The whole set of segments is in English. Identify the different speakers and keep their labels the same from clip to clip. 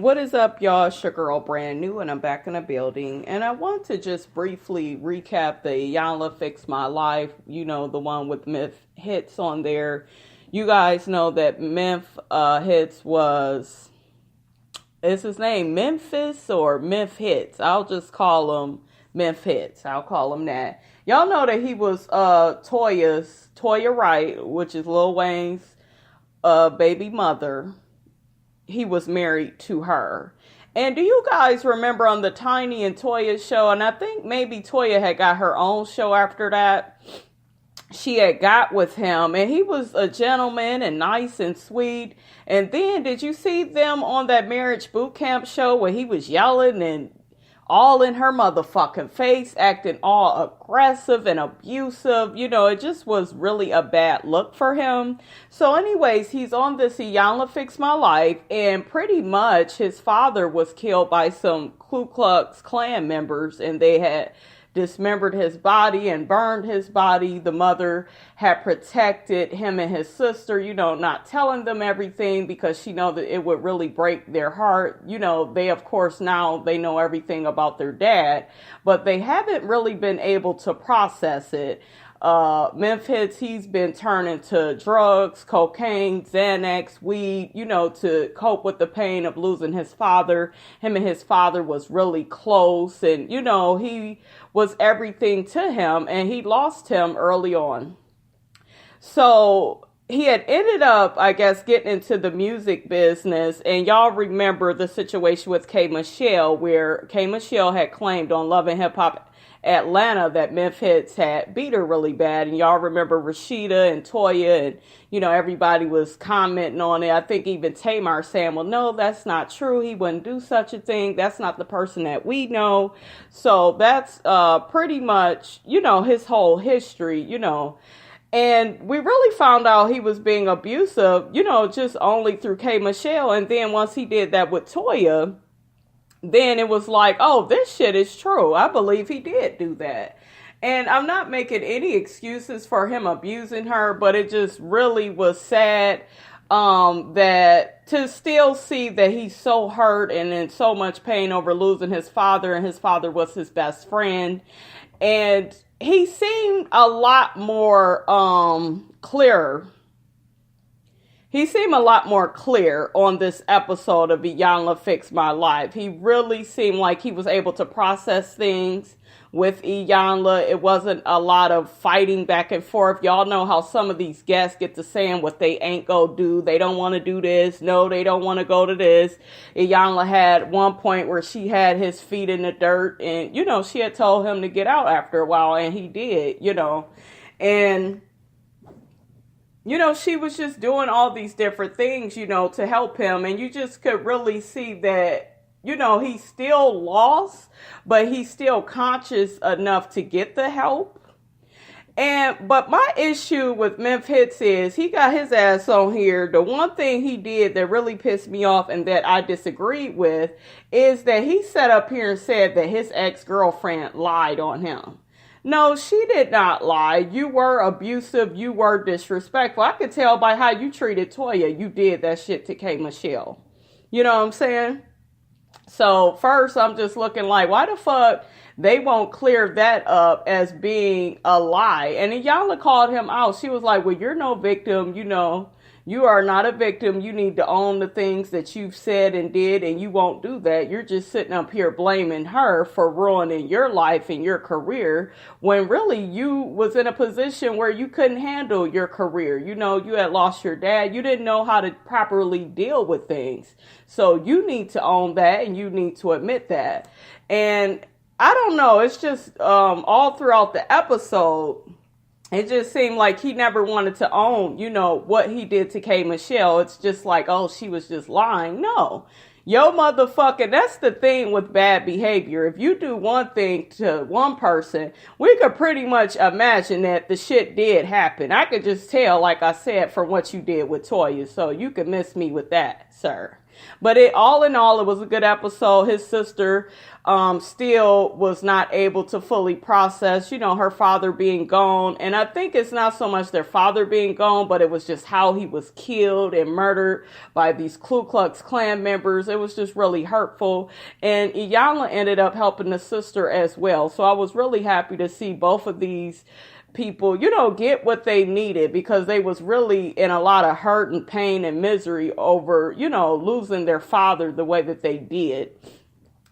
Speaker 1: What is up, y'all? It's your girl, Brand New, and I'm back in the building. And I want to just briefly recap the Iyanla Fix My Life, the one with Memphitz on there. You guys know that Memphitz is his name Memphis or Memphitz? I'll just call him Memphitz. I'll call him that. Y'all know that he was Toya Wright, which is Lil Wayne's baby mother. He was married to her. And do you guys remember on the Tiny and Toya show, and I think maybe Toya had got her own show after that, she had got with him, and he was a gentleman and nice and sweet. And then did you see them on that marriage boot camp show where he was yelling and all in her motherfucking face, acting all aggressive and abusive? It just was really a bad look for him. So anyways, he's on this Iyanla Fix My Life, and pretty much his father was killed by some Ku Klux Klan members, and they had dismembered his body and burned his body. The mother had protected him and his sister, not telling them everything because she know that it would really break their heart. They, of course, now they know everything about their dad, but they haven't really been able to process it. Memphitz, he's been turning to drugs, cocaine, Xanax, weed, to cope with the pain of losing his father. Him and his father was really close, and, he was everything to him, and he lost him early on. So he had ended up, I guess, getting into the music business, and y'all remember the situation with K. Michelle, where K. Michelle had claimed on Love and Hip Hop Atlanta that Memphitz had beat her really bad. And y'all remember Rashida and Toya, and everybody was commenting on it. I think even Tamar saying, well, no, that's not true, he wouldn't do such a thing, that's not the person that we know. So that's pretty much his whole history. And we really found out he was being abusive, just only through K. Michelle. And then once he did that with Toya, then it was like, oh, this shit is true. I believe he did do that. And I'm not making any excuses for him abusing her, but it just really was sad that to still see that he's so hurt and in so much pain over losing his father, and his father was his best friend. And he seemed a lot more clearer. He seemed a lot more clear on this episode of Iyanla Fix My Life. He really seemed like he was able to process things with Iyanla. It wasn't a lot of fighting back and forth. Y'all know how some of these guests get to saying what they ain't gonna do. They don't want to do this. No, they don't want to go to this. Iyanla had one point where she had his feet in the dirt, and, she had told him to get out after a while, and he did, and she was just doing all these different things, to help him. And you just could really see that, he's still lost, but he's still conscious enough to get the help. But my issue with Memphitz is he got his ass on here. The one thing he did that really pissed me off and that I disagreed with is that he sat up here and said that his ex-girlfriend lied on him. No, she did not lie. You were abusive. You were disrespectful. I could tell by how you treated Toya. You did that shit to K. Michelle. You know what I'm saying? So first, I'm just looking like, why the fuck they won't clear that up as being a lie? And Iyanla called him out. She was like, well, you're no victim. You are not a victim. You need to own the things that you've said and did, and you won't do that. You're just sitting up here blaming her for ruining your life and your career, when really you was in a position where you couldn't handle your career. You had lost your dad. You didn't know how to properly deal with things. So you need to own that, and you need to admit that. And I don't know. It's just all throughout the episode, it just seemed like he never wanted to own, what he did to K. Michelle. It's just like, oh, she was just lying. No. Yo, motherfucker, that's the thing with bad behavior. If you do one thing to one person, we could pretty much imagine that the shit did happen. I could just tell, like I said, from what you did with Toya. So you could miss me with that, sir. But all in all, it was a good episode. His sister still was not able to fully process, her father being gone. And I think it's not so much their father being gone, but it was just how he was killed and murdered by these Ku Klux Klan members. It was just really hurtful. And Iyanla ended up helping the sister as well. So I was really happy to see both of these people, get what they needed, because they was really in a lot of hurt and pain and misery over, losing their father the way that they did.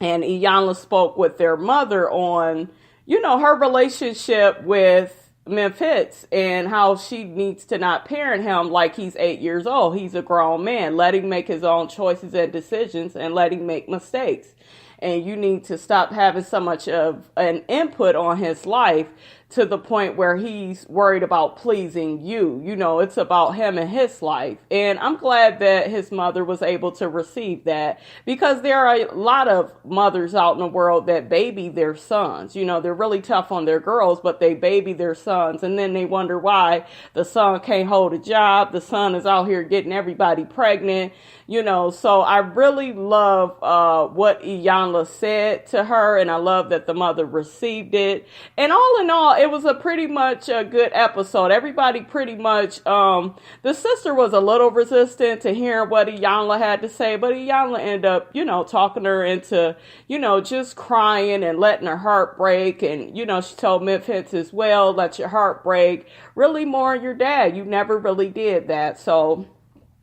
Speaker 1: And Iyanla spoke with their mother on, her relationship with Memphitz and how she needs to not parent him like he's 8 years old. He's a grown man. Let him make his own choices and decisions and let him make mistakes. And you need to stop having so much of an input on his life to the point where he's worried about pleasing you. It's about him and his life. And I'm glad that his mother was able to receive that, because there are a lot of mothers out in the world that baby their sons. They're really tough on their girls, but they baby their sons. And then they wonder why the son can't hold a job. The son is out here getting everybody pregnant. So I really love what Iyanla said to her, and I love that the mother received it. And all in all, it was pretty much a good episode. Everybody pretty much, the sister was a little resistant to hearing what Iyanla had to say, but Iyanla ended up, talking her into, just crying and letting her heart break. And, she told Memphitz as well, let your heart break, really mourn your dad. You never really did that. So,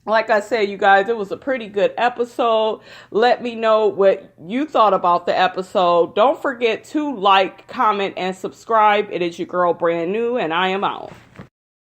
Speaker 1: like I said, you guys, it was a pretty good episode. Let me know what you thought about the episode. Don't forget to like, comment, and subscribe. It is your girl, Brand New, and I am out.